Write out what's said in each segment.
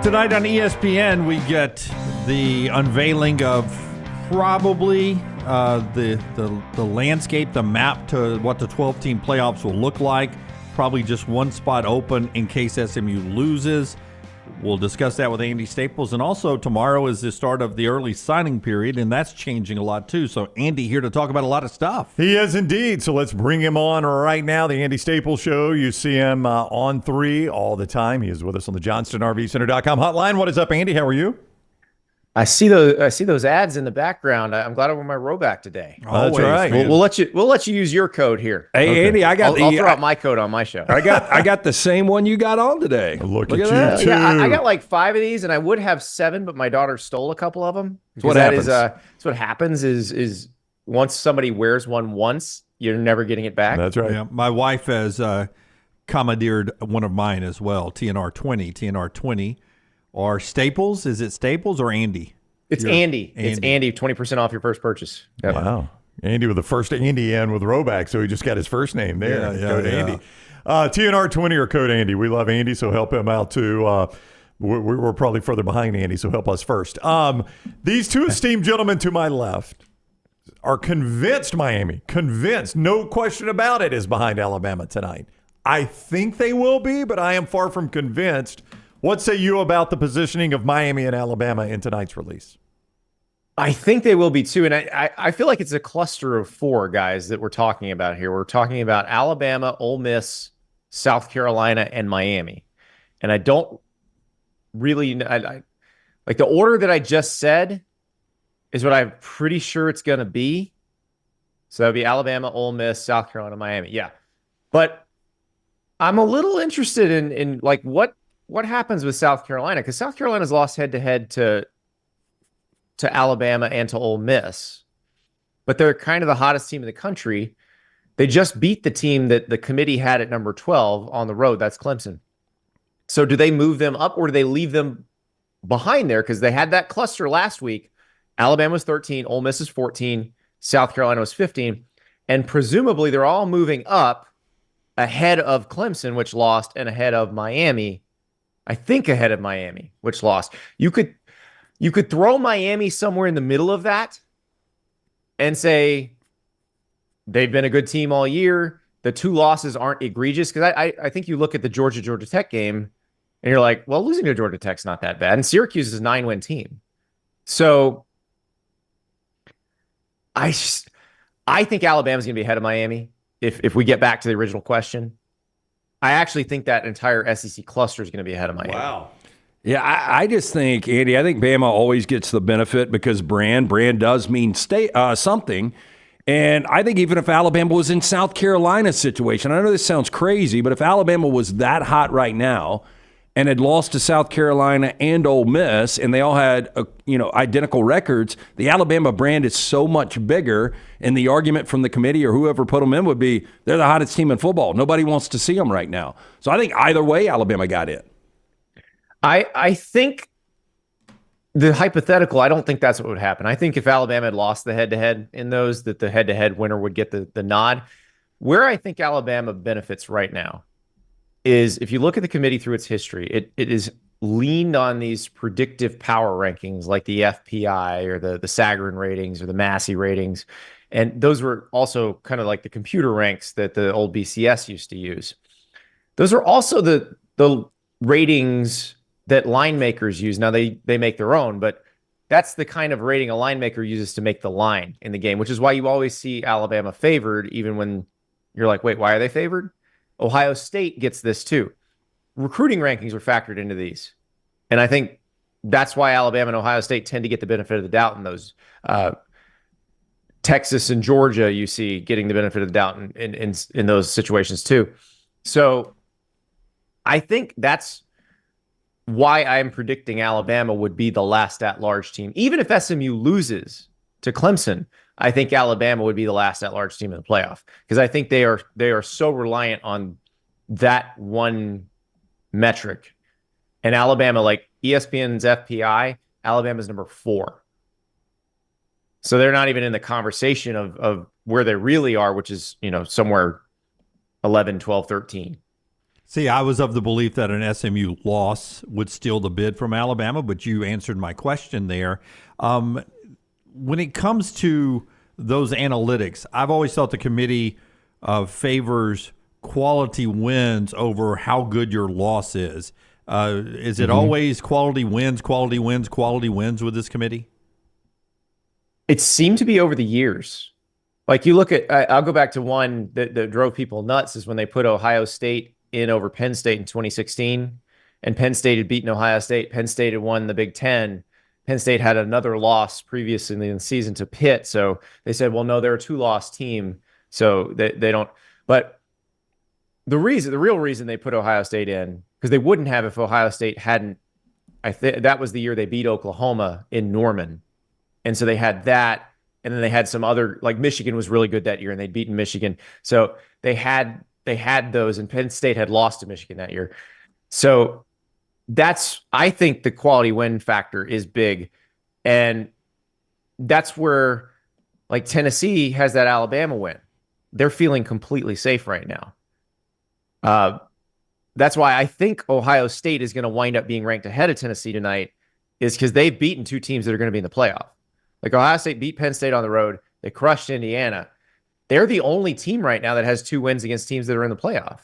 Tonight on ESPN, we get the unveiling of probably the landscape, the map to what the 12-team playoffs will look like. Probably just one spot open in case SMU loses. We'll discuss that with Andy Staples. And also tomorrow is the start of the early signing period, and that's changing a lot too. So Andy here to talk about a lot of stuff. He is indeed. So let's bring him on right now. The Andy Staples Show. You see him on 3 all the time. He is with us on the JohnstonRVCenter.com hotline. What is up, Andy? How are you? I see those ads in the background. I'm glad I wore my Rhoback today. Oh, that's right. We'll let you use your code here. Hey, okay. Andy, I'll throw out my code on my show. I got the same one you got on today. Look at that. Yeah, I got like 5 of these, and I would have 7, but my daughter stole a couple of them. What happens? That's what happens is once somebody wears one once, you're never getting it back. That's right. Yeah, my wife has commandeered one of mine as well. TNR 20 or Staples. Is it Staples or Andy? It's Andy. It's Andy. 20% off your first purchase. Yep. Wow. Andy with the first Andy in with Rhoback, so he just got his first name there. Code Andy. TNR 20 or code Andy. We love Andy, so help him out too. We're probably further behind Andy, so help us first. These two esteemed gentlemen to my left are convinced Miami, no question about it, is behind Alabama tonight. I think they will be, but I am far from convinced. What say you about the positioning of Miami and Alabama in tonight's release? I think they will be too. And I feel like it's a cluster of 4 guys that we're talking about here. We're talking about Alabama, Ole Miss, South Carolina, and Miami. And I don't really like the order that I just said is what I'm pretty sure it's going to be. So that would be Alabama, Ole Miss, South Carolina, Miami. Yeah. But I'm a little interested in like what happens with South Carolina, because South Carolina's lost head-to-head to Alabama and to Ole Miss, but they're kind of the hottest team in the country. They just beat the team that the committee had at number 12 on the road. That's Clemson. So do they move them up or do they leave them behind there? Because they had that cluster last week. Alabama was 13, Ole Miss is 14, South Carolina was 15, and presumably they're all moving up ahead of Clemson, which lost, and ahead of Miami. I think ahead of Miami, which lost. You could throw Miami somewhere in the middle of that and say they've been a good team all year. The 2 losses aren't egregious, because I think you look at the Georgia Tech game and you're like, well, losing to Georgia Tech's not that bad. And Syracuse is a 9-win team. So I think Alabama's going to be ahead of Miami if we get back to the original question. I actually think that entire SEC cluster is going to be ahead of Miami. Wow. Yeah, I just think, Andy, I think Bama always gets the benefit because brand does mean something. And I think even if Alabama was in South Carolina's situation, I know this sounds crazy, but if Alabama was that hot right now and had lost to South Carolina and Ole Miss, and they all had identical records, the Alabama brand is so much bigger, and the argument from the committee or whoever put them in would be they're the hottest team in football. Nobody wants to see them right now. So I think either way, Alabama got in. I think the hypothetical, I don't think that's what would happen. I think if Alabama had lost the head-to-head in those, that the head-to-head winner would get the nod. Where I think Alabama benefits right now is if you look at the committee through its history, it is leaned on these predictive power rankings like the FPI or the Sagarin ratings or the Massey ratings. And those were also kind of like the computer ranks that the old BCS used to use. Those are also the ratings that line makers use. Now they make their own, but that's the kind of rating a line maker uses to make the line in the game, which is why you always see Alabama favored, even when you're like, wait, why are they favored? Ohio State gets this too. Recruiting rankings are factored into these. And I think that's why Alabama and Ohio State tend to get the benefit of the doubt in those. Texas and Georgia, you see getting the benefit of the doubt in those situations too. So I think that's why I'm predicting Alabama would be the last at-large team. Even if SMU loses to Clemson, I think Alabama would be the last at-large team in the playoff, because I think they are so reliant on that one metric. And Alabama, like ESPN's FPI, Alabama's number 4. So they're not even in the conversation of where they really are, which is, somewhere 11, 12, 13. See, I was of the belief that an SMU loss would steal the bid from Alabama, but you answered my question there. When it comes to those analytics, I've always thought the committee favors quality wins over how good your loss is. Is it always quality wins with this committee? It seemed to be over the years. Like you look at, I'll go back to one that drove people nuts is when they put Ohio State in over Penn State in 2016, and Penn State had beaten Ohio State. Penn State had won the Big Ten. Penn State had another loss previously in the season to Pitt. So they said, well, no, they're a 2-loss team. So they don't. But the real reason they put Ohio State in, because they wouldn't have if Ohio State hadn't, that was the year they beat Oklahoma in Norman. And so they had that. And then they had some other, like Michigan was really good that year and they'd beaten Michigan. So they had those, and Penn State had lost to Michigan that year. So I think the quality win factor is big. And that's where, like, Tennessee has that Alabama win. They're feeling completely safe right now. That's why I think Ohio State is going to wind up being ranked ahead of Tennessee tonight, is because they've beaten 2 teams that are going to be in the playoff. Like Ohio State beat Penn State on the road. They crushed Indiana. They're the only team right now that has 2 wins against teams that are in the playoff.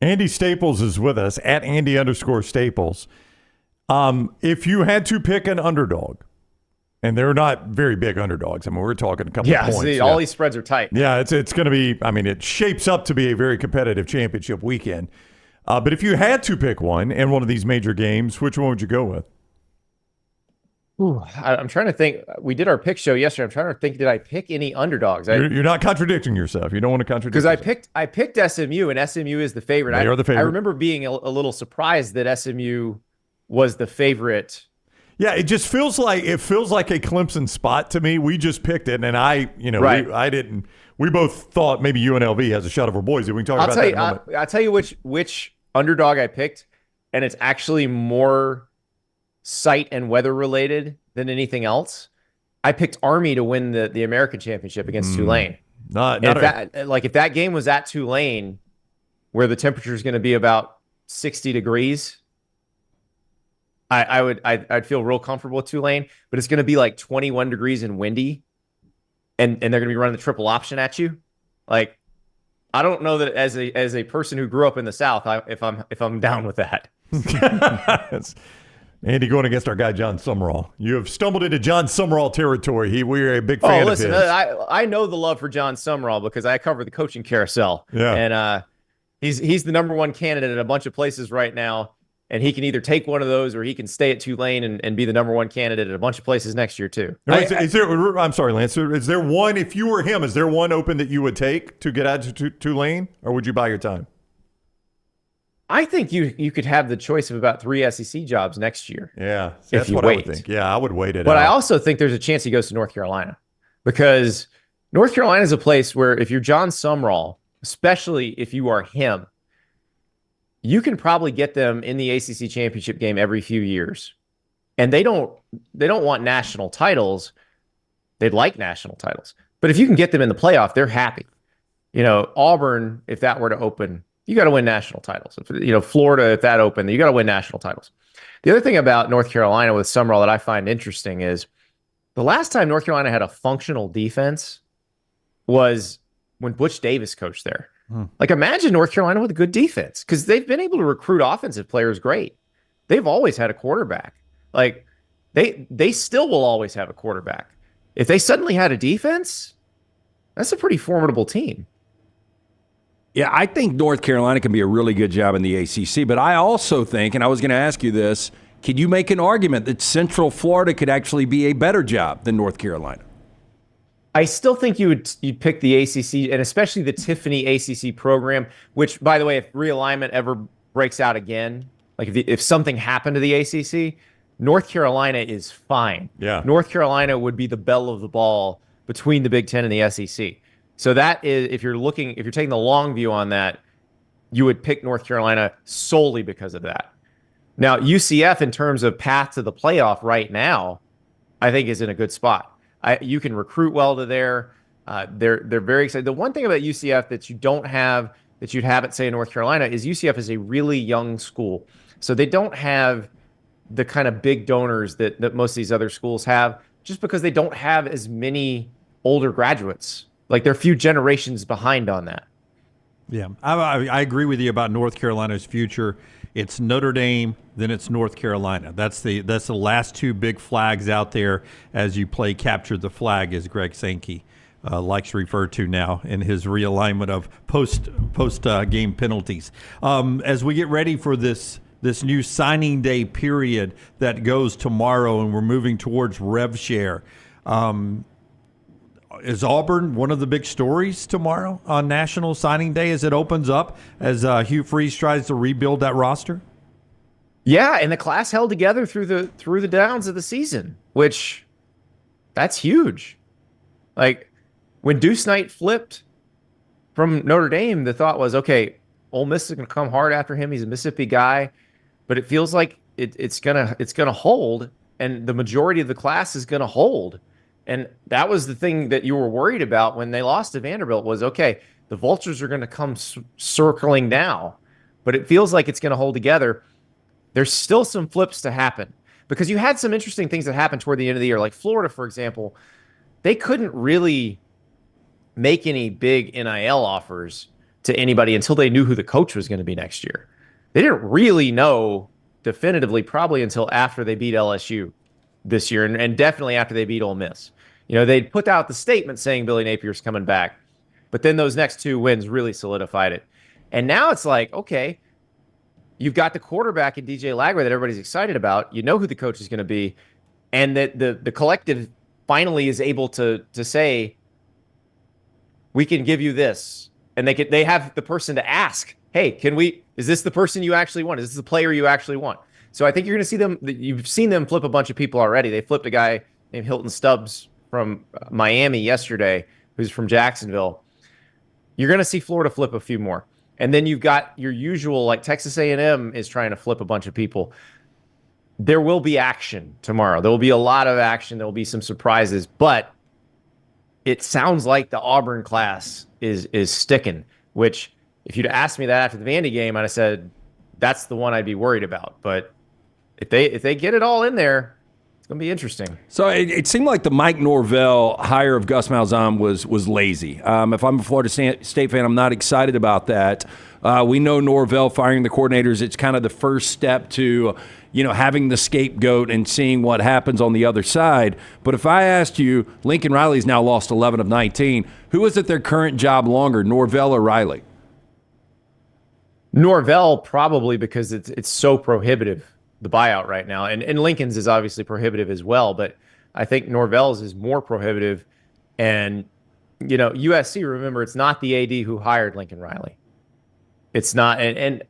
Andy Staples is with us at Andy_Staples. If you had to pick an underdog, and they're not very big underdogs. I mean, we're talking a couple of points. See, all these spreads are tight. Yeah, it's going to be, I mean, it shapes up to be a very competitive championship weekend. But if you had to pick one in one of these major games, which one would you go with? Ooh, I'm trying to think. We did our pick show yesterday. I'm trying to think, did I pick any underdogs? You're not contradicting yourself. You don't want to contradict yourself. Because I picked SMU, and SMU is the favorite. They are the favorite. I remember being a little surprised that SMU was the favorite. Yeah, it just feels like a Clemson spot to me. We just picked it, and I didn't. We both thought maybe UNLV has a shot over Boise. We can talk about that in a moment. I'll tell you which underdog I picked, and it's actually more site and weather related than anything else. I picked Army to win the American Championship against Tulane. If that game was at Tulane, where the temperature is going to be about 60 degrees, I'd feel real comfortable with Tulane. But it's going to be like 21 degrees and windy, and they're going to be running the triple option at you. Like, I don't know that as a person who grew up in the South, if I'm down with that. Andy going against our guy Jon Sumrall. You have stumbled into Jon Sumrall territory. We're a big fan of his. I know the love for Jon Sumrall because I cover the coaching carousel. Yeah. And he's the number one candidate at a bunch of places right now. And he can either take one of those or he can stay at Tulane and be the number one candidate at a bunch of places next year too. I'm sorry, Lance. Is there one, if you were him, is there one open that you would take to get out to Tulane, or would you buy your time? I think you could have the choice of about 3 SEC jobs next year. Yeah, that's what I would think. Yeah, I would wait it out. But I also think there's a chance he goes to North Carolina, because North Carolina is a place where if you're Jon Sumrall, especially if you are him, you can probably get them in the ACC championship game every few years. And they don't want national titles. They'd like national titles. But if you can get them in the playoff, they're happy. Auburn, if that were to open, you got to win national titles. Florida, if that opened, you got to win national titles. The other thing about North Carolina with Sumrall that I find interesting is the last time North Carolina had a functional defense was when Butch Davis coached there. Like, imagine North Carolina with a good defense, because they've been able to recruit offensive players great. They've always had a quarterback. Like, they still will always have a quarterback. If they suddenly had a defense, that's a pretty formidable team. Yeah, I think North Carolina can be a really good job in the ACC, but I also think, and I was going to ask you this, could you make an argument that Central Florida could actually be a better job than North Carolina? I still think you'd pick the ACC, and especially the Tiffany ACC program, which, by the way, if realignment ever breaks out again, like if something happened to the ACC, North Carolina is fine. Yeah. North Carolina would be the belle of the ball between the Big Ten and the SEC. So that is, if you're taking the long view on that, you would pick North Carolina solely because of that. Now, UCF, in terms of path to the playoff right now, I think is in a good spot. You can recruit well to there. They're very excited. The one thing about UCF that you don't have that you'd have at, say, in North Carolina is UCF is a really young school. So they don't have the kind of big donors that most of these other schools have, just because they don't have as many older graduates. Like they're a few generations behind on that. Yeah, I agree with you about North Carolina's future. It's Notre Dame, then it's North Carolina. That's the last two big flags out there as you play capture the flag, as Greg Sankey likes to refer to now in his realignment of post game penalties. As we get ready for this new signing day period that goes tomorrow, and we're moving towards rev share. Is Auburn one of the big stories tomorrow on National Signing Day as it opens up, as Hugh Freeze tries to rebuild that roster? Yeah, and the class held together through the downs of the season, which that's huge. Like when Deuce Knight flipped from Notre Dame, the thought was, okay, Ole Miss is going to come hard after him. He's a Mississippi guy, but it feels like it's gonna hold, and the majority of the class is going to hold. And that was the thing that you were worried about when they lost to Vanderbilt was, okay, the Vultures are going to come circling now, but it feels like it's going to hold together. There's still some flips to happen because you had some interesting things that happened toward the end of the year. Like Florida, for example, they couldn't really make any big NIL offers to anybody until they knew who the coach was going to be next year. They didn't really know definitively probably until after they beat LSU this year, and definitely after they beat Ole Miss. You know, they'd put out the statement saying Billy Napier's coming back, but then those next two wins really solidified it. And now it's like, okay, you've got the quarterback in DJ Lagway that everybody's excited about. You know who the coach is going to be, and that the collective finally is able to say, we can give you this, and they have the person to ask, hey, is this the person you actually want? Is this the player you actually want? So I think you're going to see them. You've seen them flip a bunch of people already. They flipped a guy named Hilton Stubbs from Miami yesterday, who's from Jacksonville. You're going to see Florida flip a few more. And then you've got your usual, like Texas A&M is trying to flip a bunch of people. There will be action tomorrow. There will be a lot of action. There will be some surprises. But it sounds like the Auburn class is sticking, which if you'd asked me that after the Vandy game, I'd have said that's the one I'd be worried about. But if they get it all in there, it's going to be interesting. So it seemed like the Mike Norvell hire of Gus Malzahn was lazy. If I'm a Florida State fan, I'm not excited about that. We know Norvell firing the coordinators, it's kind of the first step to, having the scapegoat and seeing what happens on the other side. But if I asked you, Lincoln Riley's now lost 11 of 19. Who is at their current job longer, Norvell or Riley? Norvell, probably, because it's so prohibitive, the buyout right now. And Lincoln's is obviously prohibitive as well, but I think Norvell's is more prohibitive. And, USC, remember, it's not the AD who hired Lincoln Riley. It's not, and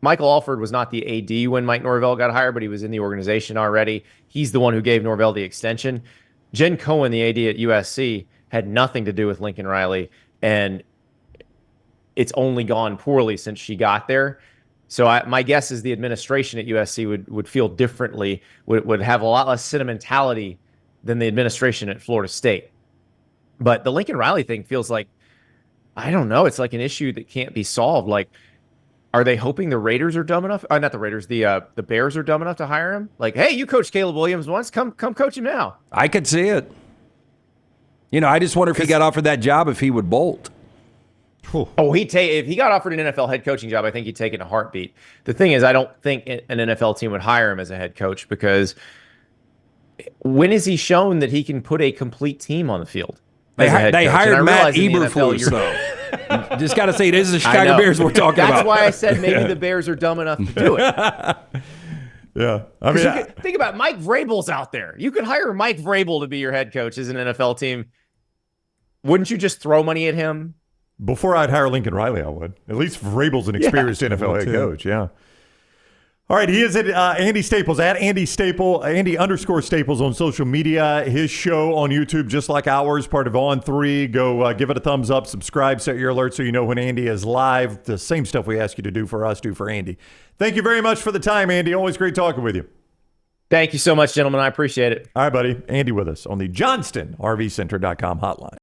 Michael Alford was not the AD when Mike Norvell got hired, but he was in the organization already. He's the one who gave Norvell the extension. Jen Cohen, the AD at USC, had nothing to do with Lincoln Riley, and it's only gone poorly since she got there. So my guess is the administration at USC would feel differently, would have a lot less sentimentality than the administration at Florida State. But the Lincoln Riley thing feels like, I don't know, it's like an issue that can't be solved. Like, are they hoping the Raiders are dumb enough? Not the Raiders, the Bears are dumb enough to hire him? Like, hey, you coached Caleb Williams once, come coach him now. I could see it. I just wonder if he got offered that job, if he would bolt. Oh, if he got offered an NFL head coaching job, I think he'd take it in a heartbeat. The thing is, I don't think an NFL team would hire him as a head coach, because when has he shown that he can put a complete team on the field? They hired Matt Eberflus, though. Just got to say, this is the Chicago Bears we're talking about. That's why I said maybe the Bears are dumb enough to do it. Yeah. I mean, think about it, Mike Vrabel's out there. You could hire Mike Vrabel to be your head coach as an NFL team. Wouldn't you just throw money at him? Before I'd hire Lincoln Riley, I would. At least Vrabel's an experienced NFL head coach. Yeah. All right, he is at Andy Staples, at Andy _Staples on social media. His show on YouTube, just like ours, part of On 3. Go give it a thumbs up, subscribe, set your alerts so you know when Andy is live. The same stuff we ask you to do for us, do for Andy. Thank you very much for the time, Andy. Always great talking with you. Thank you so much, gentlemen. I appreciate it. All right, buddy. Andy with us on the JohnstonRVCenter.com hotline.